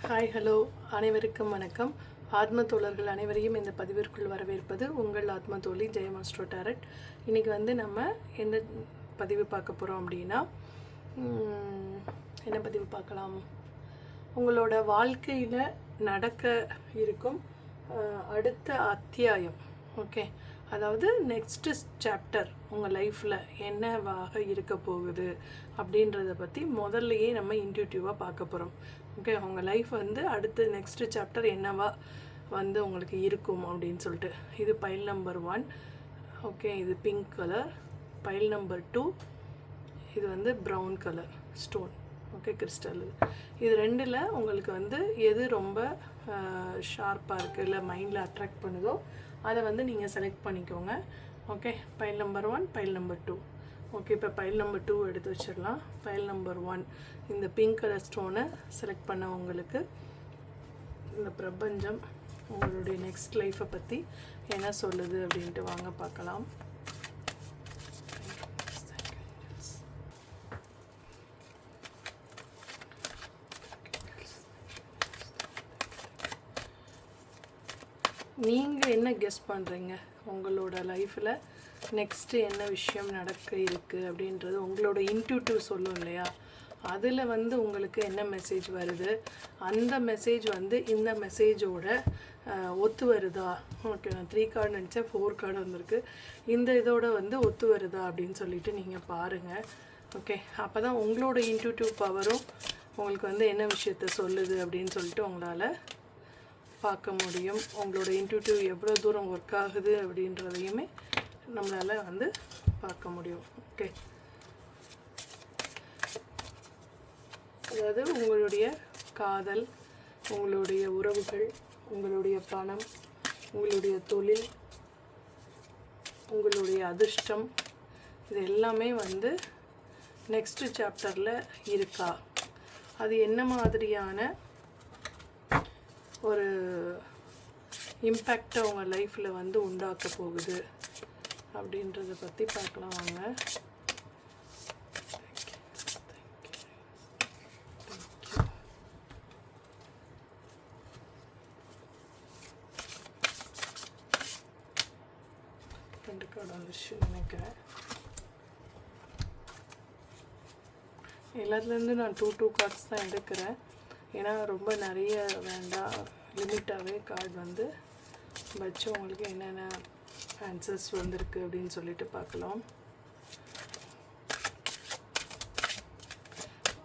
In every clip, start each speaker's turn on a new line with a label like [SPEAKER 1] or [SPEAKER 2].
[SPEAKER 1] Hi hello அனைவருக்கும் வணக்கம். ஆத்ம தோழர்கள் அனைவரையும் இந்த பதிவிற்குள் வரவேற்பது உங்கள் ஆத்ம தோழி ஜெயமாஸ்ட்ரோ டேரட். இன்றைக்கி நம்ம எந்த பதிவு பார்க்க போகிறோம் அப்படின்னா, என்ன பதிவு பார்க்கலாம், உங்களோட வாழ்க்கையில் நடக்க இருக்கும் அடுத்த அத்தியாயம். ஓகே, அதாவது நெக்ஸ்ட்டு சாப்டர் உங்கள் லைஃப்பில் என்னவாக இருக்க போகுது அப்படின்றத பற்றி முதல்லையே நம்ம இன்ட்யூட்டிவாக பார்க்க போகிறோம். ஓகே, உங்கள் லைஃப் அடுத்து நெக்ஸ்ட்டு சாப்டர் என்னவா உங்களுக்கு இருக்கும் அப்படின்னு சொல்லிட்டு. இது பைல் நம்பர் 1. ஓகே, இது பிங்க் கலர். பைல் நம்பர் 2 இது brown colour stone. Okay, crystal. இது ரெண்டில் உங்களுக்கு எது ரொம்ப ஷார்ப்பாக இருக்குது இல்லை மைண்டில் அட்ராக்ட் பண்ணுதோ அதை நீங்கள் செலக்ட் பண்ணிக்கோங்க. Okay, file number 1, file number 2. Okay, இப்போ பைல் நம்பர் 2 எடுத்து வச்சிடலாம். பைல் நம்பர் 1 இந்த பிங்க் கலர் ஸ்டோனை செலக்ட் பண்ண உங்களுக்கு இந்த பிரபஞ்சம் உங்களுடைய நெக்ஸ்ட் லைஃப்பை பற்றி என்ன சொல்லுது அப்படின்ட்டு வாங்க பார்க்கலாம். நீங்கள் என்ன கெஸ் பண்ணுறீங்க உங்களோட லைஃப்பில் நெக்ஸ்ட்டு என்ன விஷயம் நடக்க இருக்குது அப்படின்றது உங்களோட இன்ட்யூட்டிவ் சொல்லும் இல்லையா? அதில் உங்களுக்கு என்ன மெசேஜ் வருது, அந்த மெசேஜ் இந்த மெசேஜோட ஒத்து வருதா? ஓகே, நான் 3 கார்டு நினச்சேன், 4 கார்டு வந்திருக்கு. இந்த இதோட ஒத்து வருதா அப்படின்னு சொல்லிட்டு நீங்கள் பாருங்கள். ஓகே, அப்போ தான் உங்களோட இன்ட்யூட்டிவ் பவரும் உங்களுக்கு என்ன விஷயத்த சொல்லுது அப்படின்னு சொல்லிட்டு உங்களால் பார்க்க முடியும். உங்களோட இன்ட்யூட்டிவ் எவ்வளோ தூரம் ஒர்க் ஆகுது அப்படின்றதையுமே நம்மளால் பார்க்க முடியும். ஓகே, அதாவது உங்களுடைய காதல், உங்களுடைய உறவுகள், உங்களுடைய பணம், உங்களுடைய தொழில், உங்களுடைய அதிர்ஷ்டம், இது எல்லாமே நெக்ஸ்ட்டு சாப்டரில் இருக்கா? அது என்ன மாதிரியான ஒரு இம்பேக்டை உங்கள் லைஃப்பில் உண்டாக்க போகுது அப்படின்றத பற்றி பார்க்கலாம் வாங்க. ரெண்டு கார்டு வந்துச்சு நினைக்கிறேன். எல்லாத்துலேருந்து நான் 2 கார்ட்ஸ் தான் எடுக்கிறேன். ஏன்னா ரொம்ப நிறைய வேண்டாம், லிமிட்டாகவே கார்டு வச்சு உங்களுக்கு என்னென்ன ஆன்சர்ஸ் வந்திருக்கு அப்படின்னு சொல்லிட்டு பார்க்கலாம்.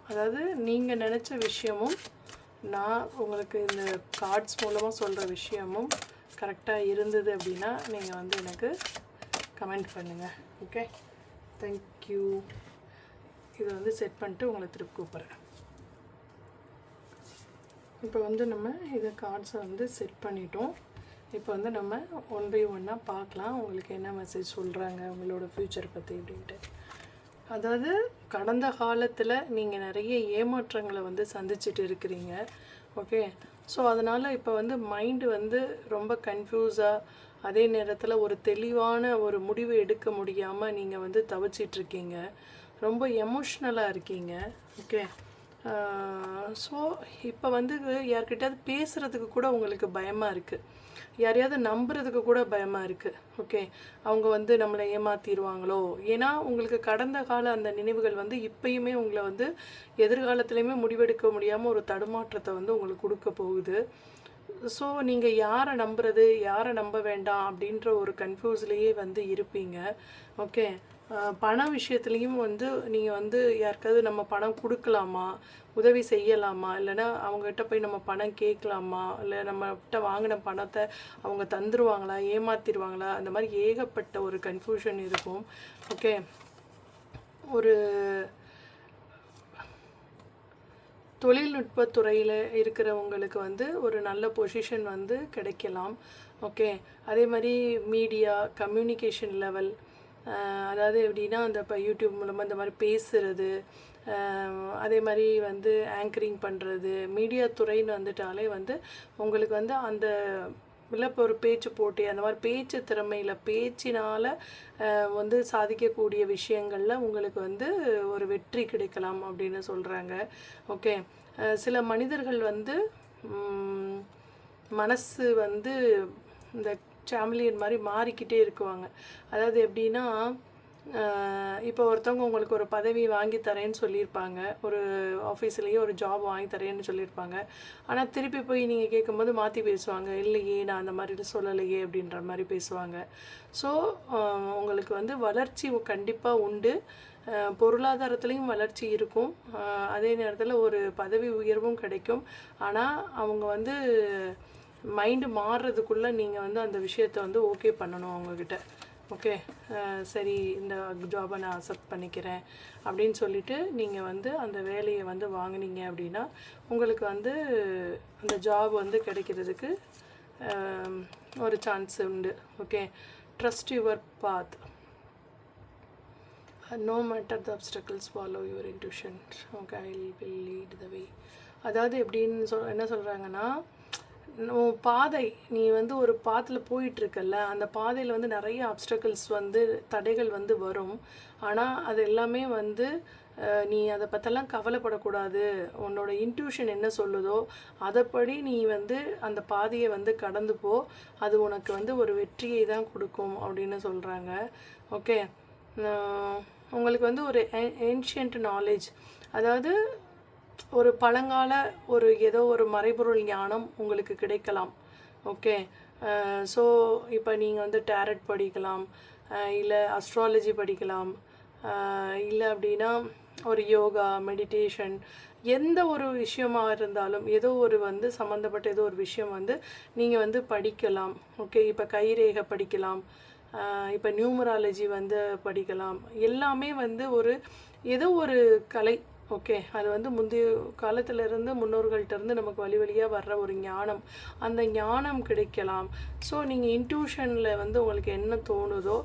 [SPEAKER 1] அதாவது நீங்கள் நினச்ச விஷயமும் நான் உங்களுக்கு இந்த கார்ட்ஸ் மூலமாக சொல்கிற விஷயமும் கரெக்டாக இருந்தது அப்படின்னா நீங்கள் எனக்கு கமெண்ட் பண்ணுங்கள். Okay, thank you. இதை செட் பண்ணிட்டு உங்களை திருப்பி கூப்பிட்றேன். இப்போ நம்ம இதை கார்ட்ஸை செட் பண்ணிட்டோம். இப்போ நம்ம 1 by 1 பார்க்கலாம் உங்களுக்கு என்ன மெசேஜ் சொல்கிறாங்க உங்களோட ஃப்யூச்சர் பற்றி அப்படின்ட்டு. அதாவது கடந்த காலத்தில் நீங்கள் நிறைய ஏமாற்றங்களை சந்திச்சுட்டு இருக்கிறீங்க. ஓகே, ஸோ அதனால் இப்போ மைண்டு ரொம்ப கன்ஃபியூஸாக, அதே நேரத்தில் ஒரு தெளிவான ஒரு முடிவு எடுக்க முடியாமல் நீங்கள் தவிச்சிட்ருக்கீங்க. ரொம்ப எமோஷ்னலாக இருக்கீங்க. ஓகே, ஸோ இப்போ யார்கிட்டயாவது பேசுகிறதுக்கு கூட உங்களுக்கு பயமாக இருக்குது, யாரையாவது நம்புறதுக்கு கூட பயமாக இருக்குது. ஓகே, அவங்க நம்மளை ஏமாற்றிடுவாங்களோ? ஏன்னா உங்களுக்கு கடந்த கால அந்த நினைவுகள் இப்போயுமே உங்களை எதிர்காலத்துலேயுமே முடிவெடுக்க முடியாமல் ஒரு தடுமாற்றத்தை உங்களுக்கு கொடுக்க போகுது. ஸோ நீங்கள் யாரை நம்புறது, யாரை நம்ப வேண்டாம் அப்படின்ற ஒரு கன்ஃபியூஸ்லேயே இருப்பீங்க. ஓகே, பண விஷயத்துலேயும் நீங்கள் யாருக்காவது நம்ம பணம் கொடுக்கலாமா, உதவி செய்யலாமா, இல்லைன்னா அவங்ககிட்ட போய் நம்ம பணம் கேட்கலாமா, இல்லை நம்மகிட்ட வாங்கின பணத்தை அவங்க தந்துருவாங்களா, ஏமாற்றிடுவாங்களா, அந்த மாதிரி ஏகப்பட்ட ஒரு கன்ஃபியூஷன் இருக்கும். ஓகே, ஒரு தொழில்நுட்பத்துறையில் இருக்கிறவங்களுக்கு ஒரு நல்ல பொசிஷன் கிடைக்கலாம். ஓகே, அதே மாதிரி மீடியா கம்யூனிகேஷன் லெவல், அதாவது எப்படின்னா இப்போ யூடியூப் மூலமாக இந்த மாதிரி பேசுகிறது, அதே மாதிரி ஆங்கரிங் பண்ணுறது, மீடியா துறைன்னு வந்துட்டாலே உங்களுக்கு அந்த இல்லை இப்போ ஒரு பேச்சு போட்டி, அந்த மாதிரி பேச்சு திறமையில் பேச்சினால் சாதிக்கக்கூடிய விஷயங்களில் உங்களுக்கு ஒரு வெற்றி கிடைக்கலாம் அப்படின்னு சொல்கிறாங்க. ஓகே, சில மனிதர்கள் மனசு வந்து இந்த சாம்பிலியன் மாதிரி மாறிக்கிட்டே இருக்குவாங்க. அதாவது எப்படின்னா, இப்போ ஒருத்தவங்க உங்களுக்கு ஒரு பதவி வாங்கி தரேன்னு சொல்லியிருப்பாங்க, ஒரு ஆஃபீஸ்லேயே ஒரு ஜாப் வாங்கி தரேன்னு சொல்லியிருப்பாங்க. ஆனால் திருப்பி போய் நீங்கள் கேட்கும்போது மாற்றி பேசுவாங்க, இல்லையே நான் அந்த மாதிரி சொல்லலையே அப்படின்ற மாதிரி பேசுவாங்க. ஸோ உங்களுக்கு வந்து வளர்ச்சி கண்டிப்பாக உண்டு, பொருளாதாரத்துலேயும் வளர்ச்சி இருக்கும், அதே நேரத்தில் ஒரு பதவி உயர்வும் கிடைக்கும். ஆனால் அவங்க வந்து மைண்டு மாறுறதுக்குள்ளே நீங்கள் வந்து அந்த விஷயத்தை வந்து ஓகே பண்ணணும் அவங்கக்கிட்ட. ஓகே, சரி இந்த ஜாபை நான் அக்செப்ட் பண்ணிக்கிறேன் அப்படின்னு சொல்லிவிட்டு நீங்கள் வந்து அந்த வேலையை வந்து வாங்கினீங்க அப்படின்னா உங்களுக்கு வந்து அந்த ஜாப் வந்து கிடைக்கிறதுக்கு ஒரு சான்ஸ் உண்டு. Okay, trust your path, no matter the obstacles, follow your intuition. Okay, I will lead the way. அதாவது எப்படின்னு என்ன சொல்கிறாங்கன்னா, பாதை நீ வந்து ஒரு பாத்தில் போயிட்டுருக்கல்ல, அந்த பாதையில் வந்து நிறைய அப்டக்கிள்ஸ் வந்து தடைகள் வந்து வரும். ஆனால் அது எல்லாமே வந்து நீ அதை பற்றெல்லாம் கவலைப்படக்கூடாது. உன்னோட இன்ட்யூஷன் என்ன சொல்லுதோ அதைப்படி நீ வந்து அந்த பாதையை வந்து கடந்து போ, அது உனக்கு வந்து ஒரு வெற்றியை தான் கொடுக்கும் அப்படின்னு சொல்கிறாங்க. ஓகே, உங்களுக்கு வந்து ஒரு ஏன்ஷியன்ட் நாலேஜ், அதாவது ஒரு பழங்கால ஒரு ஏதோ ஒரு மறைபொருள் ஞானம் உங்களுக்கு கிடைக்கலாம். ஓகே, ஸோ இப்போ நீங்கள் வந்து டேரட் படிக்கலாம், இல்லை அஸ்ட்ராலஜி படிக்கலாம், இல்லை அப்படின்னா ஒரு யோகா, மெடிடேஷன், எந்த ஒரு விஷயமாக இருந்தாலும் ஏதோ ஒரு வந்து சம்மந்தப்பட்ட ஏதோ ஒரு விஷயம் வந்து நீங்கள் வந்து படிக்கலாம். ஓகே, இப்போ கைரேகை படிக்கலாம், இப்போ நியூமராலஜி வந்து படிக்கலாம். எல்லாமே வந்து ஒரு ஏதோ ஒரு கலை. ஓகே, அது வந்து முந்தைய காலத்திலேருந்து முன்னோர்கள்ட்டேருந்து நமக்கு வழி வழியாக வர்ற ஒரு ஞானம், அந்த ஞானம் கிடைக்கலாம். ஸோ நீங்கள் இன்ட்யூஷனில் வந்து உங்களுக்கு என்ன தோணுதோ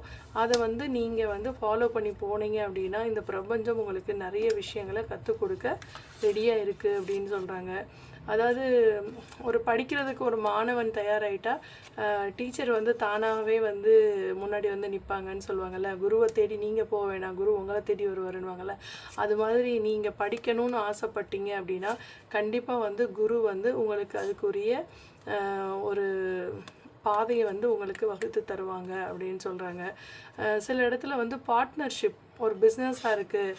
[SPEAKER 1] அதை வந்து நீங்கள் வந்து ஃபாலோ பண்ணி போனீங்க அப்படின்னா இந்த பிரபஞ்சம் உங்களுக்கு நிறைய விஷயங்களை கற்றுக் கொடுக்க ரெடியாக இருக்குது அப்படின்னு சொல்கிறாங்க. அதாவது ஒரு படிக்கிறதுக்கு ஒரு மாணவன் தயாராகிட்டா டீச்சர் வந்து தானாகவே வந்து முன்னாடி வந்து நிற்பாங்கன்னு சொல்லுவாங்கள்ல, குருவை தேடி நீங்கள் போக வேணாம், குரு உங்களை தேடி வருவாருன்னுவாங்கள்ல. அது மாதிரி நீங்கள் படிக்கணும்னு ஆசைப்பட்டீங்க அப்படின்னா கண்டிப்பாக வந்து குரு வந்து உங்களுக்கு அதுக்குரிய ஒரு பாதையை வந்து உங்களுக்கு வகுத்து தருவாங்க அப்படின்னு சொல்கிறாங்க. சில இடத்துல வந்து பார்ட்னர்ஷிப், ஒரு பிஸ்னஸாக இருக்குது,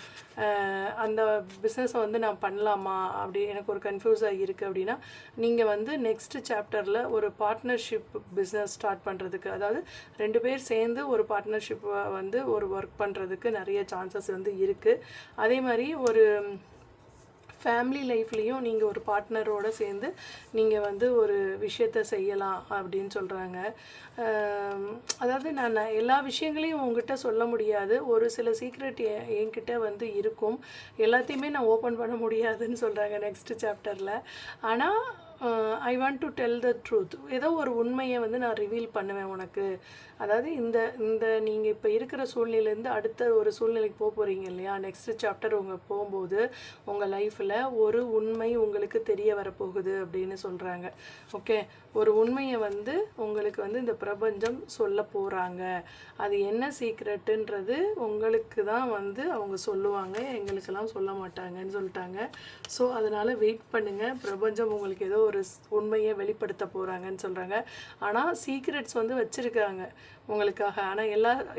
[SPEAKER 1] அந்த பிஸ்னஸை வந்து நான் பண்ணலாமா அப்படி எனக்கு ஒரு கன்ஃபியூஸாக இருக்குது அப்படின்னா நீங்கள் வந்து நெக்ஸ்ட்டு சாப்டரில் ஒரு பார்ட்னர்ஷிப் பிஸ்னஸ் ஸ்டார்ட் பண்ணுறதுக்கு, அதாவது 2 பேர் சேர்ந்து ஒரு பார்ட்னர்ஷிப்பை வந்து ஒரு ஒர்க் பண்ணுறதுக்கு நிறைய சான்சஸ் வந்து இருக்குது. அதே மாதிரி ஒரு ஃபேமிலி லைஃப்லேயும் நீங்கள் ஒரு பார்ட்னரோடு சேர்ந்து நீங்கள் வந்து ஒரு விஷயத்தை செய்யலாம் அப்படின்னு சொல்கிறாங்க. அதாவது நான் எல்லா விஷயங்களையும் உங்ககிட்ட சொல்ல முடியாது, ஒரு சில சீக்ரெட் என்கிட்ட வந்து இருக்கும், எல்லாத்தையுமே நான் ஓப்பன் பண்ண முடியாதுன்னு சொல்கிறாங்க நெக்ஸ்ட்டு சாப்டரில். ஆனால் I want to tell the truth, ஏதோ ஒரு உண்மையை வந்து நான் ரிவீல் பண்ணுவேன் உனக்கு. அதாவது இந்த நீங்கள் இப்போ இருக்கிற சூழ்நிலையிலேருந்து அடுத்த ஒரு சூழ்நிலைக்கு போகிறீங்க இல்லையா, நெக்ஸ்ட் சாப்டர் உங்கள் போகும்போது உங்கள் லைஃப்பில் ஒரு உண்மை உங்களுக்கு தெரிய வரப்போகுது அப்படின்னு சொல்கிறாங்க. ஓகே, ஒரு உண்மையை வந்து உங்களுக்கு வந்து இந்த பிரபஞ்சம் சொல்ல போகிறாங்க. அது என்ன சீக்ரெட்டுன்றது உங்களுக்கு தான் வந்து அவங்க சொல்லுவாங்க, எங்களுக்கெல்லாம் சொல்ல மாட்டாங்கன்னு சொல்லிட்டாங்க. ஸோ அதனால் வெயிட் பண்ணுங்கள், பிரபஞ்சம் உங்களுக்கு ஏதோ ஒரு உண்மையை வெளிப்படுத்த போகிறாங்கன்னு சொல்கிறாங்க. ஆனால் சீக்ரெட்ஸ் வந்து வச்சுருக்காங்க உங்களுக்காக, ஆனால்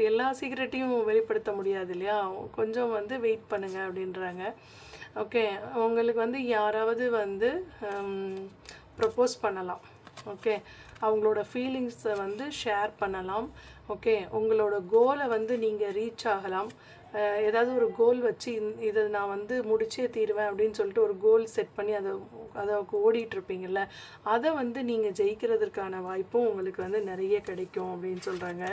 [SPEAKER 1] எல்லா சீக்ரெட்டையும் வெளிப்படுத்த முடியாது இல்லையா, கொஞ்சம் வந்து வெயிட் பண்ணுங்கள் அப்படின்றாங்க. ஓகே, உங்களுக்கு வந்து யாராவது வந்து ப்ரப்போஸ் பண்ணலாம். ஓகே, அவங்களோட ஃபீலிங்ஸை வந்து ஷேர் பண்ணலாம். ஓகே, உங்களோட கோலை வந்து நீங்கள் ரீச் ஆகலாம். ஏதாவது ஒரு கோல் வச்சு இதை நான் வந்து முடிச்சே தீருவேன் அப்படின்னு சொல்லிட்டு ஒரு கோல் செட் பண்ணி அதை ஓடிட்டுருப்பீங்கள்ல, அதை வந்து நீங்கள் ஜெயிக்கிறதுக்கான வாய்ப்பும் உங்களுக்கு வந்து நிறைய கிடைக்கும் அப்படின்னு சொல்கிறாங்க.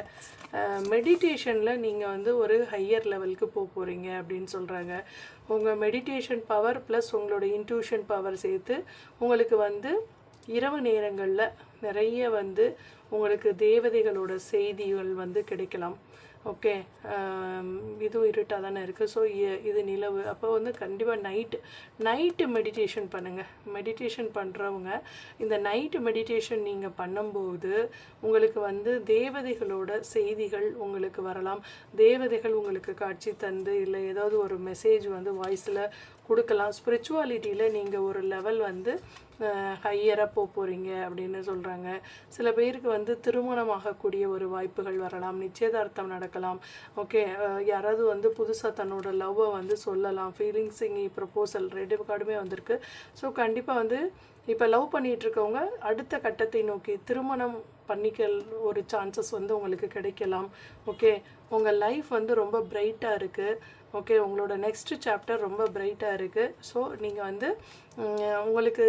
[SPEAKER 1] மெடிடேஷனில் நீங்கள் வந்து ஒரு ஹையர் லெவலுக்கு போகிறீங்க அப்படின்னு சொல்கிறாங்க. உங்கள் மெடிடேஷன் பவர் ப்ளஸ் உங்களோட இன்ட்யூஷன் பவர் சேர்த்து உங்களுக்கு வந்து இரவு நேரங்களில் நிறைய வந்து உங்களுக்கு தேவதைகளோட செய்திகள் வந்து கிடைக்கலாம். ஓகே, இதுவும் இருட்டாக தானே இருக்குது. ஸோ இது நிலவு, அப்போ வந்து கண்டிப்பாக நைட்டு மெடிடேஷன் பண்ணுங்கள். மெடிடேஷன் பண்ணுறவங்க இந்த நைட்டு மெடிடேஷன் நீங்கள் பண்ணும்போது உங்களுக்கு வந்து தேவதைகளோட செய்திகள் உங்களுக்கு வரலாம். தேவதைகள் உங்களுக்கு காட்சி தந்து இல்லை ஏதாவது ஒரு மெசேஜ் வந்து வாய்ஸில் கொடுக்கலாம். ஸ்பிரிச்சுவாலிட்டியில் நீங்கள் ஒரு லெவல் வந்து ஹையராக போகிறீங்க அப்படின்னு சொல்கிறாங்க. சில பேருக்கு வந்து திருமணமாகக்கூடிய ஒரு வாய்ப்புகள் வரலாம், நிச்சயதார்த்தம் நடக்கலாம். ஓகே, யாராவது வந்து புதுசாக தன்னோட லவ்வை வந்து சொல்லலாம். ஃபீலிங்ஸிங் ப்ரப்போசல் 2 கார்டுமே வந்திருக்கு. ஸோ கண்டிப்பாக வந்து இப்போ லவ் பண்ணிகிட்ருக்கவங்க அடுத்த கட்டத்தை நோக்கி திருமணம் பண்ணிக்க ஒரு சான்சஸ் வந்து உங்களுக்கு கிடைக்கலாம். ஓகே, உங்கள் லைஃப் வந்து ரொம்ப பிரைட்டாக இருக்குது. ஓகே, உங்களோட நெக்ஸ்ட்டு சாப்டர் ரொம்ப பிரைட்டாக இருக்குது. ஸோ நீங்கள் வந்து உங்களுக்கு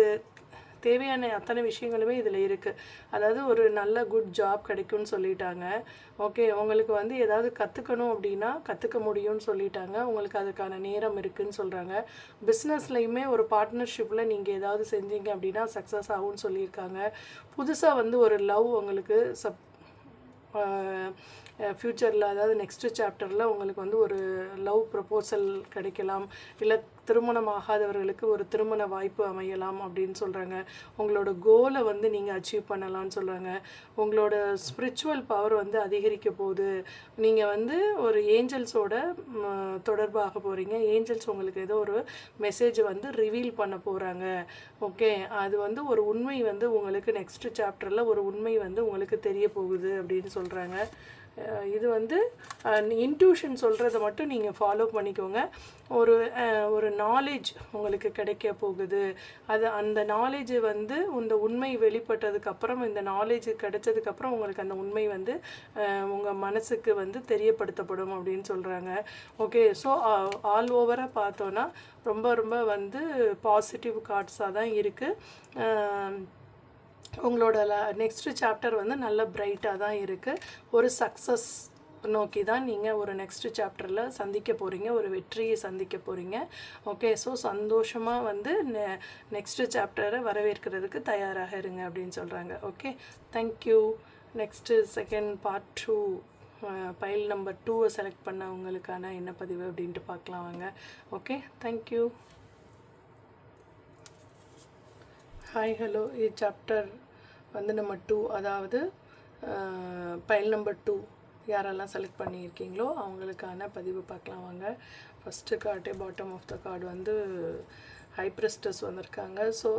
[SPEAKER 1] தேவையான அத்தனை விஷயங்களுமே இதில் இருக்குது. அதாவது ஒரு நல்ல குட் ஜாப் கிடைக்கும்னு சொல்லிட்டாங்க. ஓகே, உங்களுக்கு வந்து ஏதாவது கற்றுக்கணும் அப்படின்னா கற்றுக்க முடியும்னு சொல்லிட்டாங்க. உங்களுக்கு அதுக்கான நேரம் இருக்குதுன்னு சொல்கிறாங்க. பிஸ்னஸ்லையுமே ஒரு பார்ட்னர்ஷிப்பில் நீங்கள் ஏதாவது செஞ்சீங்க அப்படின்னா சக்ஸஸ் ஆகும்னு சொல்லியிருக்காங்க. புதுசாக வந்து ஒரு லவ் உங்களுக்கு ஃப்யூச்சரில், அதாவது நெக்ஸ்ட்டு சாப்டரில் உங்களுக்கு வந்து ஒரு லவ் ப்ரப்போசல் கிடைக்கலாம். இல்லை திருமணம் ஆகாதவர்களுக்கு ஒரு திருமண வாய்ப்பு அமையலாம் அப்படின்னு சொல்கிறாங்க. உங்களோட கோலை வந்து நீங்கள் அச்சீவ் பண்ணலான்னு சொல்கிறாங்க. உங்களோட ஸ்பிரிச்சுவல் பவர் வந்து அதிகரிக்க போகுது. நீங்கள் வந்து ஒரு ஏஞ்சல்ஸோட தொடர்பாக போகிறீங்க. ஏஞ்சல்ஸ் உங்களுக்கு ஏதோ ஒரு மெசேஜ் வந்து ரிவீல் பண்ண போகிறாங்க. ஓகே, அது வந்து ஒரு உண்மை வந்து உங்களுக்கு நெக்ஸ்ட்டு சாப்டரில் ஒரு உண்மை வந்து உங்களுக்கு தெரிய போகுது அப்படின்னு சொல்கிறாங்க. இது வந்து இன்ட்யூஷன் சொல்கிறத மட்டும் நீங்கள் ஃபாலோ பண்ணிக்கோங்க. ஒரு நாலேஜ் உங்களுக்கு கிடைக்க போகுது. அந்த நாலேஜ் வந்து இந்த உண்மை வெளிப்பட்டதுக்கப்புறம், இந்த நாலேஜ் கிடைச்சதுக்கப்புறம் உங்களுக்கு அந்த உண்மை வந்து உங்கள் மனசுக்கு வந்து தெரியப்படுத்தப்படும் அப்படின்னு சொல்கிறாங்க. ஓகே, ஸோ ஆல் ஓவராக பார்த்தோன்னா ரொம்ப ரொம்ப வந்து பாசிட்டிவ் கார்ட்ஸாக தான் இருக்குது. உங்களோட நெக்ஸ்ட்டு சாப்டர் வந்து நல்ல பிரைட்டாக தான் இருக்குது. ஒரு சக்ஸஸ் நோக்கி தான் நீங்கள் ஒரு நெக்ஸ்ட்டு சாப்டரில் சந்திக்க போகிறீங்க, ஒரு வெற்றியை சந்திக்க போகிறீங்க. ஓகே, ஸோ சந்தோஷமாக வந்து நெக்ஸ்ட்டு சாப்டரை வரவேற்கிறதுக்கு தயாராக இருங்க அப்படின்னு சொல்கிறாங்க. Okay, thank you. Next second part 2 file number 2 select பண்ணவங்களுக்கான என்ன பதிவு அப்படின்ட்டு பார்க்கலாம் வாங்க. Okay, thank you. Hi, hello. இது சாப்டர் வந்து நம்ம 2, அதாவது பைல் நம்பர் 2 யாரெல்லாம் செலக்ட் பண்ணியிருக்கீங்களோ அவங்களுக்கான பதிவு பார்க்கலாம் வாங்க. ஃபஸ்ட்டு கார்டே பாட்டம் ஆஃப் த கார்டு வந்து ஹை பிரிஸ்டஸ் வந்திருக்காங்க. ஸோ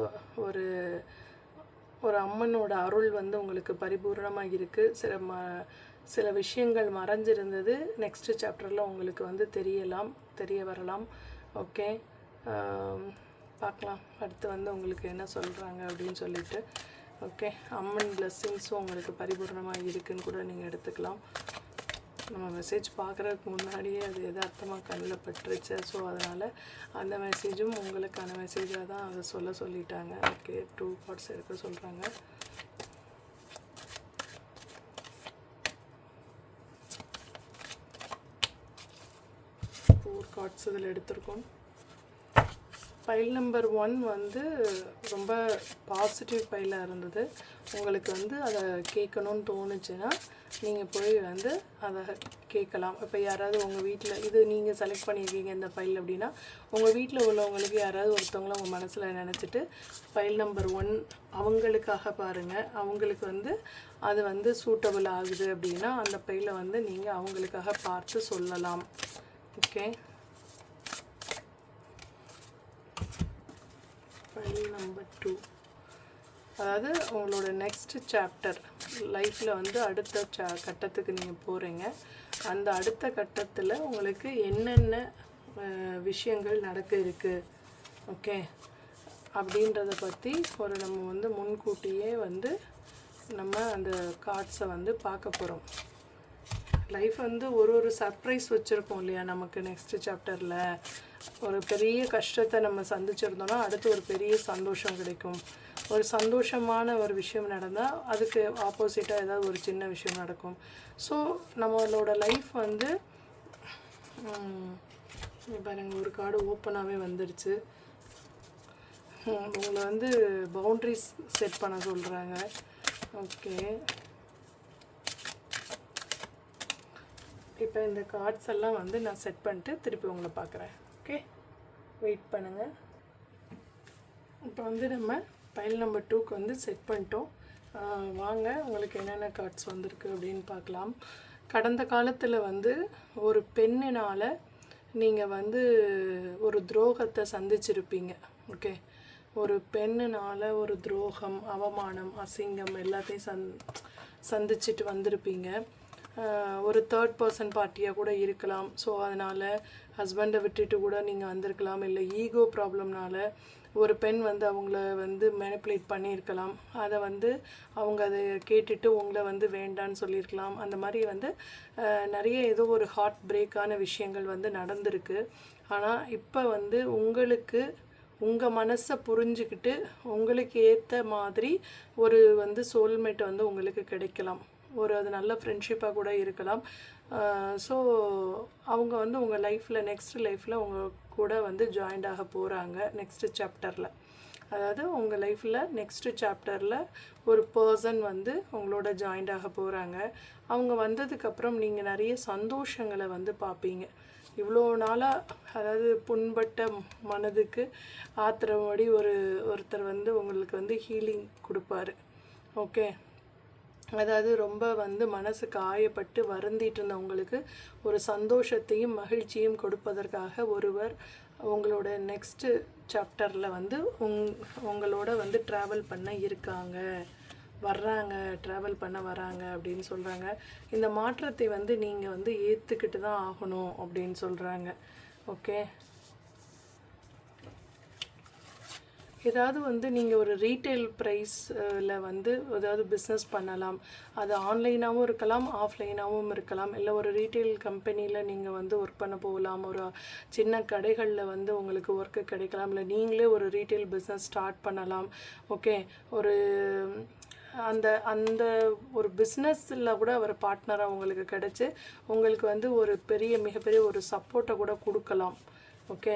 [SPEAKER 1] ஒரு அம்மனோட அருள் வந்து உங்களுக்கு பரிபூர்ணமாக இருக்குது. சில விஷயங்கள் மறைஞ்சிருந்தது நெக்ஸ்ட்டு சாப்டரில் உங்களுக்கு வந்து தெரிய வரலாம். ஓகே, பார்க்கலாம் அடுத்து வந்து உங்களுக்கு என்ன சொல்கிறாங்க அப்படின்னு சொல்லிட்டு. ஓகே, அம்மன் பிளெஸ்ஸிங்ஸும் உங்களுக்கு பரிபூர்ணமாக இருக்குதுன்னு கூட நீங்கள் எடுத்துக்கலாம். நம்ம மெசேஜ் பார்க்குறதுக்கு முன்னாடியே அது எதார்த்தமாக கண்ணில் பட்டுருச்சு. ஸோ அதனால் அந்த மெசேஜும் உங்களுக்கான மெசேஜாக தான் அதை சொல்லிட்டாங்க. ஓகே, 2 கார்ட்ஸ் எடுக்க சொல்கிறாங்க. கார்ட்ஸ் இதில் எடுத்திருக்கோம். ஃபைல் நம்பர் 1 வந்து ரொம்ப பாசிட்டிவ் ஃபைலாக இருந்தது. உங்களுக்கு வந்து அதை கேட்கணுன்னு தோணுச்சுன்னா நீங்கள் போய் வந்து அதை கேட்கலாம். இப்போ யாராவது உங்கள் வீட்டில் இது நீங்கள் செலக்ட் பண்ணியிருக்கீங்க இந்த ஃபைல் அப்படின்னா, உங்கள் வீட்டில் உள்ளவங்களுக்கு யாராவது ஒருத்தவங்கள உங்கள் மனசில் நினச்சிட்டு ஃபைல் நம்பர் 1 அவங்களுக்காக பாருங்கள். அவங்களுக்கு வந்து அது வந்து சூட்டபிள் ஆகுது அப்படின்னா அந்த ஃபைலை வந்து நீங்கள் அவங்களுக்காக பார்த்து சொல்லலாம். ஓகே, ஃபைல் நம்பர் 2 அதாவது உங்களோட நெக்ஸ்ட்டு சாப்டர் லைஃப்பில் வந்து அடுத்த கட்டத்துக்கு நீங்கள் போகிறீங்க. அந்த அடுத்த கட்டத்தில் உங்களுக்கு என்னென்ன விஷயங்கள் நடக்க இருக்குது, ஓகே, அப்படின்றத பற்றி நம்ம வந்து முன்கூட்டியே வந்து நம்ம அந்த கார்ட்ஸை வந்து பார்க்க போகிறோம். லைஃப் வந்து ஒரு சர்ப்ரைஸ் வச்சுருக்கோம் இல்லையா நமக்கு. நெக்ஸ்ட்டு சாப்டரில் ஒரு பெரிய கஷ்டத்தை நம்ம சந்திச்சிருந்தோன்னா அடுத்து ஒரு பெரிய சந்தோஷம் கிடைக்கும். ஒரு சந்தோஷமான ஒரு விஷயம் நடந்தால் அதுக்கு ஆப்போசிட்டாக ஏதாவது ஒரு சின்ன விஷயம் நடக்கும். ஸோ நம்மளோட லைஃப் வந்து பாருங்கள், ஒரு கார்டு ஓப்பனாகவே வந்துடுச்சு. உங்களை வந்து பவுண்ட்ரிஸ் செட் பண்ண சொல்கிறாங்க. ஓகே, இப்போ இந்த கார்ட்ஸ் எல்லாம் வந்து நான் செட் பண்ணிட்டு திருப்பி உங்களை பார்க்குறேன். ஓகே, வெயிட் பண்ணுங்கள். இப்போ வந்து நம்ம ஃபைல் நம்பர் 2க்கு வந்து செட் பண்ணிட்டோம். வாங்க உங்களுக்கு என்னென்ன கார்ட்ஸ் வந்திருக்கு அப்படின்னு பார்க்கலாம். கடந்த காலத்தில் வந்து ஒரு பெண்ணினால் நீங்கள் வந்து ஒரு துரோகத்தை சந்திச்சிருப்பீங்க. ஓகே, ஒரு பெண்ணுனால ஒரு துரோகம், அவமானம், அசிங்கம் எல்லாத்தையும் சந்திச்சுட்டு வந்திருப்பீங்க. ஒரு தேர்ட் பர்சன் பார்ட்டியாக கூட இருக்கலாம். ஸோ அதனால் ஹஸ்பண்டை விட்டுட்டு கூட நீங்கள் வந்திருக்கலாம். இல்லை ஈகோ ப்ராப்ளம்னால ஒரு பெண் வந்து அவங்கள வந்து மேனிப்புலேட் பண்ணியிருக்கலாம். அதை வந்து அவங்க அதை கேட்டுட்டு உங்களை வந்து வேண்டான்னு சொல்லியிருக்கலாம். அந்த மாதிரி வந்து நிறைய ஏதோ ஒரு ஹார்ட் பிரேக்கான விஷயங்கள் வந்து நடந்திருக்கு. ஆனால் இப்போ வந்து உங்களுக்கு உங்கள் மனசை புரிஞ்சுக்கிட்டு உங்களுக்கு ஏற்ற மாதிரி ஒரு வந்து சோல்மேட் வந்து உங்களுக்கு கிடைக்கலாம். ஒரு அது நல்ல ஃப்ரெண்ட்ஷிப்பாக கூட இருக்கலாம். ஸோ அவங்க வந்து உங்கள் லைஃப்பில் நெக்ஸ்ட் லைஃப்பில் உங்கள் கூட வந்து ஜாயிண்ட் ஆக போகிறாங்க நெக்ஸ்ட்டு சாப்டரில். அதாவது உங்கள் லைஃப்பில் நெக்ஸ்ட்டு சாப்டரில் ஒரு பர்சன் வந்து உங்களோட ஜாயிண்ட் ஆக போகிறாங்க. அவங்க வந்ததுக்கப்புறம் நீங்கள் நிறைய சந்தோஷங்களை வந்து பார்ப்பீங்க. இவ்வளோ நாளாக அதாவது புண்பட்ட மனதுக்கு ஆத்திரமடி ஒருத்தர் வந்து உங்களுக்கு வந்து ஹீலிங் கொடுப்பாரு. ஓகே, அதாவது ரொம்ப வந்து மனசு காயப்பட்டு வருந்திட்டு இருந்தவங்களுக்கு ஒரு சந்தோஷத்தையும் மகிழ்ச்சியும் கொடுப்பதற்காக ஒருவர் உங்களோட நெக்ஸ்ட்டு சாப்டரில் வந்து உங்களோட வந்து ட்ராவல் பண்ண இருக்காங்க, வர்றாங்க, ட்ராவல் பண்ண வராங்க அப்படின்னு சொல்கிறாங்க. இந்த மாற்றத்தை வந்து நீங்கள் வந்து ஏற்றுக்கிட்டு தான் ஆகணும் அப்படின்னு சொல்கிறாங்க. ஓகே, ஏதாவது வந்து நீங்கள் ஒரு ரீட்டைல் ப்ரைஸில் வந்து ஏதாவது பிஸ்னஸ் பண்ணலாம். அது ஆன்லைனாகவும் இருக்கலாம், ஆஃப்லைனாகவும் இருக்கலாம். இல்லை ஒரு ரீட்டைல் கம்பெனியில் நீங்கள் வந்து ஒர்க் பண்ண போகலாம். ஒரு சின்ன கடைகளில் வந்து உங்களுக்கு ஒர்க்கு கிடைக்கலாம். இல்லை நீங்களே ஒரு ரீட்டைல் பிஸ்னஸ் ஸ்டார்ட் பண்ணலாம். ஓகே, ஒரு அந்த அந்த ஒரு பிஸ்னஸில் கூட அவர் பார்ட்னராக உங்களுக்கு கிடச்சி உங்களுக்கு வந்து ஒரு மிகப்பெரிய ஒரு சப்போர்ட்டை கூட கொடுக்கலாம். ஓகே,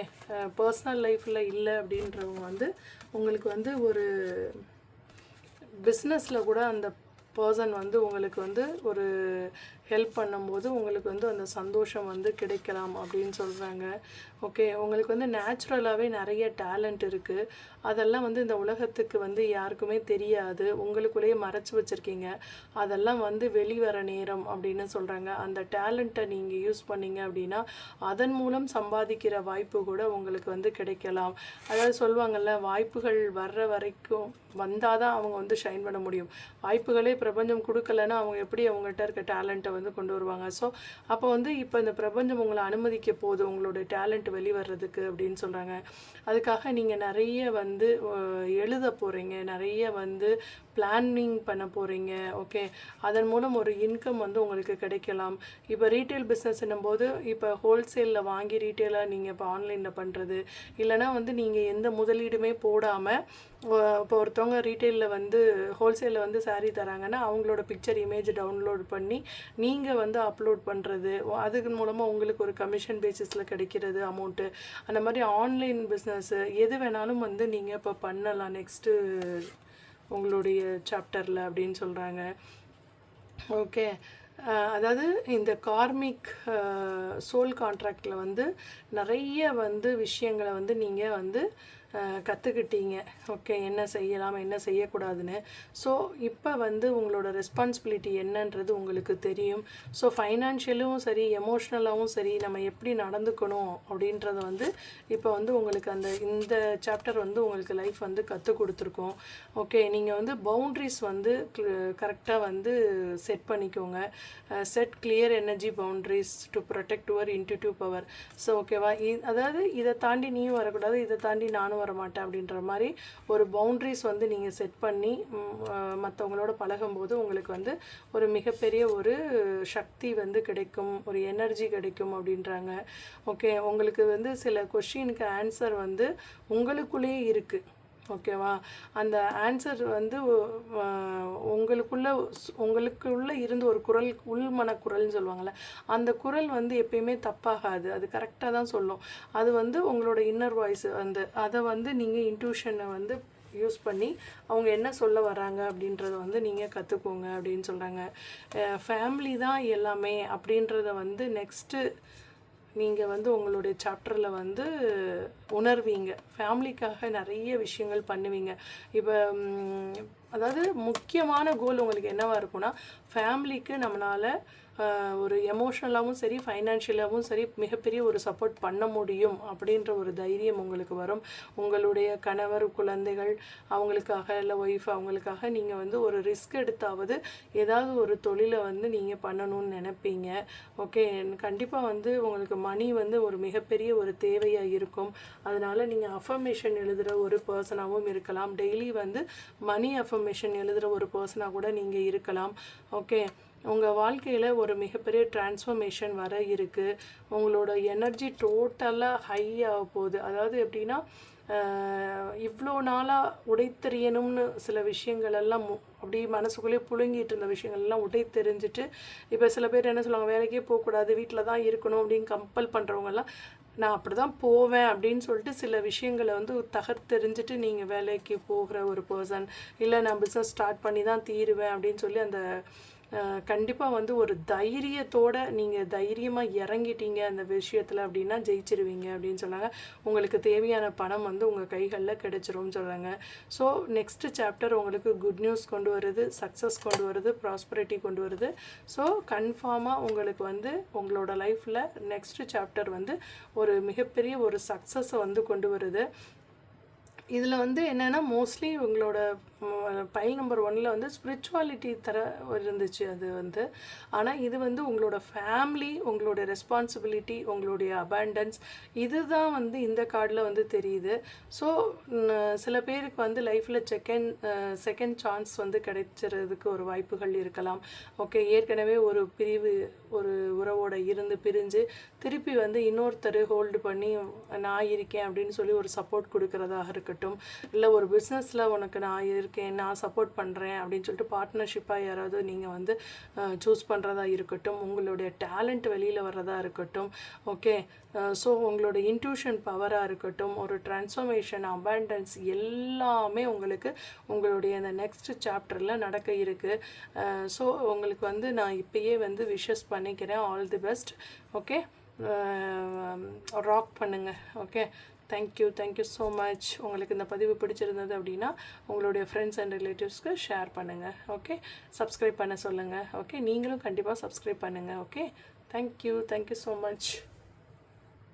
[SPEAKER 1] பர்சனல் லைஃப்பில் இல்லை அப்படின்றவங்க வந்து உங்களுக்கு வந்து ஒரு பிஸ்னஸில் கூட அந்த பர்சன் வந்து உங்களுக்கு வந்து ஒரு ஹெல்ப் பண்ணும்போது உங்களுக்கு வந்து அந்த சந்தோஷம் வந்து கிடைக்கலாம் அப்படின்னு சொல்கிறாங்க. ஓகே, உங்களுக்கு வந்து நேச்சுரலாகவே நிறைய டேலண்ட் இருக்குது. அதெல்லாம் வந்து இந்த உலகத்துக்கு வந்து யாருக்குமே தெரியாது, உங்களுக்குள்ளேயே மறைச்சி வச்சுருக்கீங்க. அதெல்லாம் வந்து வெளிவர நேரம் அப்படின்னு சொல்கிறாங்க. அந்த டேலண்ட்டை நீங்கள் யூஸ் பண்ணிங்க அப்படின்னா அதன் மூலம் சம்பாதிக்கிற வாய்ப்பு கூட உங்களுக்கு வந்து கிடைக்கலாம். அதாவது சொல்லுவாங்கள்ல, வாய்ப்புகள் வர்ற வரைக்கும் வந்தால் தான் அவங்க வந்து ஷைன் பண்ண முடியும். வாய்ப்புகளே பிரபஞ்சம் கொடுக்கலன்னா அவங்க எப்படி அவங்கள்ட்ட இருக்க டேலண்ட்டை வந்து கொண்டு வருவாங்க? ஸோ அப்போ வந்து இப்போ இந்த பிரபஞ்சம் உங்களை அனுமதிக்க போகுது உங்களோட டேலண்ட் வெளிவரதுக்கு அப்படின்னு சொல்கிறாங்க. அதுக்காக நீங்கள் நிறைய வந்து எழுத போகிறீங்க, நிறைய வந்து பிளானிங் பண்ண போகிறீங்க. ஓகே, அதன் மூலம் ஒரு இன்கம் வந்து உங்களுக்கு கிடைக்கலாம். இப்போ ரீட்டைல் பிஸ்னஸ்ன்னும் போது இப்போ ஹோல்சேலில் வாங்கி ரீட்டைலாக நீங்கள் இப்போ ஆன்லைனில் பண்ணுறது, இல்லைனா வந்து நீங்கள் எந்த முதலீடுமே போடாமல் இப்போ ஒருத்தவங்க ரீட்டைலில் வந்து ஹோல்சேலில் வந்து சாரீ தராங்கன்னா அவங்களோட பிக்சர் இமேஜ் டவுன்லோட் பண்ணி நீங்கள் வந்து அப்லோட் பண்ணுறது, அதுக்கு மூலமாக உங்களுக்கு ஒரு கமிஷன் பேசிஸில் கிடைக்கிறது அமௌண்ட்டு. அந்த மாதிரி ஆன்லைன் பிஸ்னஸ்ஸு எது வேணாலும் வந்து நீங்கள் இப்போ பண்ணலாம் நெக்ஸ்ட்டு உங்களுடைய சாப்டரில் அப்படின்னு சொல்கிறாங்க. ஓகே, அதாவது இந்த கார்மிக் சோல் கான்ட்ராக்டில் வந்து நிறைய வந்து விஷயங்களை வந்து நீங்கள் வந்து கற்றுக்கிட்டீங்க. ஓகே, என்ன செய்யலாம் என்ன செய்யக்கூடாதுன்னு. ஸோ இப்போ வந்து உங்களோட ரெஸ்பான்சிபிலிட்டி என்னன்றது உங்களுக்கு தெரியும். ஸோ ஃபைனான்ஷியலும் சரி, எமோஷ்னலாகவும் சரி, நம்ம எப்படி நடந்துக்கணும் அப்படின்றத வந்து இப்போ வந்து உங்களுக்கு இந்த சாப்டர் வந்து உங்களுக்கு லைஃப் வந்து கற்றுக் கொடுத்துருக்கோம். ஓகே, நீங்கள் வந்து பவுண்ட்ரிஸ் வந்து கரெக்டாக வந்து செட் பண்ணிக்கோங்க. Set clear energy boundaries to protect your intuitive power. So ஓகேவா, அதாவது இதை தாண்டி நீயும் வரக்கூடாது, இதை தாண்டி நானும் வரமாட்டேன் அப்படின்ற மாதிரி ஒரு பவுண்ட்ரிஸ் வந்து நீங்கள் செட் பண்ணி மற்றவங்களோட பழகும்போது உங்களுக்கு வந்து ஒரு மிகப்பெரிய ஒரு சக்தி வந்து கிடைக்கும், ஒரு எனர்ஜி கிடைக்கும் அப்படின்றாங்க. ஓகே, உங்களுக்கு வந்து சில கொஷினுக்கு ஆன்சர் வந்து உங்களுக்குள்ளேயே இருக்குது. ஓகேவா, அந்த ஆன்சர் வந்து உங்களுக்குள்ளே இருந்து ஒரு குரல், உள்மனக்குரல்னு சொல்லுவாங்கள்ல, அந்த குரல் வந்து எப்பயுமே தப்பாகாது, அது கரெக்டாக தான் சொல்லும். அது வந்து உங்களோட இன்னர் வாய்ஸ் அதை வந்து நீங்கள் இன்ட்யூஷனை வந்து யூஸ் பண்ணி அவங்க என்ன சொல்ல வராங்க அப்படின்றத வந்து நீங்கள் கற்றுக்கோங்க அப்படின்னு சொல்கிறாங்க. ஃபேமிலி தான் எல்லாமே அப்படின்றத வந்து நெக்ஸ்ட்டு நீங்கள் வந்து உங்களுடைய சாப்டரில் வந்து உணர்வீங்க. ஃபேமிலிக்காக நிறைய விஷயங்கள் பண்ணுவீங்க. இப்போ அதாவது முக்கியமான கோல் உங்களுக்கு என்னவாக இருக்குன்னா, ஃபேமிலிக்கு நம்மளால் ஒரு எமோஷ்னலாகவும் சரி ஃபைனான்ஷியலாகவும் சரி மிகப்பெரிய ஒரு சப்போர்ட் பண்ண முடியும் அப்படின்ற ஒரு தைரியம் உங்களுக்கு வரும். உங்களுடைய கணவர், குழந்தைகள் அவங்களுக்காக இல்லை ஒய்ஃப் அவங்களுக்காக நீங்கள் வந்து ஒரு ரிஸ்க் எடுத்தாவது ஏதாவது ஒரு தொழிலை வந்து நீங்கள் பண்ணணும்னு நினைப்பீங்க. ஓகே, கண்டிப்பாக வந்து உங்களுக்கு மணி வந்து ஒரு மிகப்பெரிய ஒரு தேவையாக இருக்கும். அதனால் நீங்கள் அஃபர்மேஷன் எழுதுகிற ஒரு பர்சனாகவும் இருக்கலாம். டெய்லி வந்து மணி அஃபர்மேஷன் எழுதுகிற ஒரு பர்சனாக கூட நீங்கள் இருக்கலாம். ஓகே, உங்கள் வாழ்க்கையில் ஒரு மிகப்பெரிய டிரான்ஸ்ஃபர்மேஷன் வர இருக்குது. உங்களோட எனர்ஜி டோட்டலாக ஹை ஆக போகுது. அதாவது எப்படின்னா இவ்வளோ நாளாக உடைத்தெறியணும்னு சில விஷயங்கள் எல்லாம் அப்படியே மனசுக்குள்ளேயே புழுங்கிட்டு இருந்த விஷயங்கள்லாம் உடைத்தெறிஞ்சிட்டு இப்போ சில பேர் என்ன சொல்லுவாங்க, வேலைக்கே போகக்கூடாது, வீட்டில் தான் இருக்கணும் அப்படின்னு கம்பல் பண்ணுறவங்கெல்லாம் நான் அப்படி தான் போவேன் அப்படின்னு சொல்லிட்டு சில விஷயங்களை வந்து தகர்த்தெறிஞ்சிட்டு நீங்கள் வேலைக்கு போகிற ஒரு பர்சன், இல்லை நான் பிஸ்னஸ் ஸ்டார்ட் பண்ணி தான் தீருவேன் அப்படின்னு சொல்லி அந்த கண்டிப்பாக வந்து ஒரு தைரியத்தோடு நீங்கள் தைரியமாக இறங்கிட்டீங்க அந்த விஷயத்தில் அப்படின்னா ஜெயிச்சிருவீங்க அப்படின்னு சொன்னாங்க. உங்களுக்கு தேவையான பணம் வந்து உங்கள் கைகளில் கிடைச்சிரும்னு சொல்கிறாங்க. ஸோ நெக்ஸ்ட்டு சாப்டர் உங்களுக்கு குட் நியூஸ் கொண்டு வருது, சக்ஸஸ் கொண்டு வருது, ப்ராஸ்பரிட்டி கொண்டு வருது. ஸோ கன்ஃபார்மாக உங்களுக்கு வந்து உங்களோட லைஃப்பில் நெக்ஸ்ட்டு சாப்டர் வந்து ஒரு மிகப்பெரிய ஒரு சக்ஸஸை வந்து கொண்டு வருது. இதில் வந்து என்னென்னா மோஸ்ட்லி உங்களோட பைல் நம்பர் 1ல் வந்து ஸ்பிரிச்சுவாலிட்டி இருந்துச்சு அது வந்து. ஆனால் இது வந்து உங்களோட ஃபேமிலி, உங்களோட ரெஸ்பான்சிபிலிட்டி, உங்களுடைய அபேண்டன்ஸ் இதுதான் வந்து இந்த கார்டில் வந்து தெரியுது. ஸோ சில பேருக்கு வந்து லைஃப்பில் செகண்ட் சான்ஸ் வந்து கிடைச்சிறதுக்கு ஒரு வாய்ப்புகள் இருக்கலாம். ஓகே, ஏற்கனவே ஒரு ஒரு உறவோட இருந்து பிரிஞ்சு திருப்பி வந்து இன்னொருத்தர் ஹோல்டு பண்ணி நான் இருக்கேன் அப்படின்னு சொல்லி ஒரு சப்போர்ட் கொடுக்குறதாக இருக்கட்டும், இல்லை ஒரு பிஸ்னஸில் உனக்கு நான் இருக்கேன், நான் சப்போர்ட் பண்ணுறேன் அப்படின்னு சொல்லிட்டு பார்ட்னர்ஷிப்பாக யாராவது நீங்கள் வந்து சூஸ் பண்ணுறதா இருக்கட்டும், உங்களுடைய டேலண்ட் வெளியில் வர்றதா இருக்கட்டும். ஓகே, ஸோ உங்களோட இன்ட்யூஷன் பவராக இருக்கட்டும், ஒரு ட்ரான்ஸ்ஃபர்மேஷன், அபேண்டன்ஸ் எல்லாமே உங்களுக்கு உங்களுடைய இந்த நெக்ஸ்ட் சாப்டரில் நடக்க இருக்குது. ஸோ உங்களுக்கு வந்து நான் இப்போயே வந்து விஷஸ் பண்ணிக்கிறேன். All the best. Okay, rock பண்ணுங்கள். Okay, thank you so much. உங்களுக்கு இந்த பதிவு பிடிச்சிருந்தது அப்படின்னா உங்களுடைய ஃப்ரெண்ட்ஸ் அண்ட் ரிலேட்டிவ்ஸ்க்கு ஷேர் பண்ணுங்கள். ஓகே, சப்ஸ்கிரைப் பண்ண சொல்லுங்கள். ஓகே, நீங்களும் கண்டிப்பாக சப்ஸ்கிரைப் பண்ணுங்கள். Okay, thank you so much.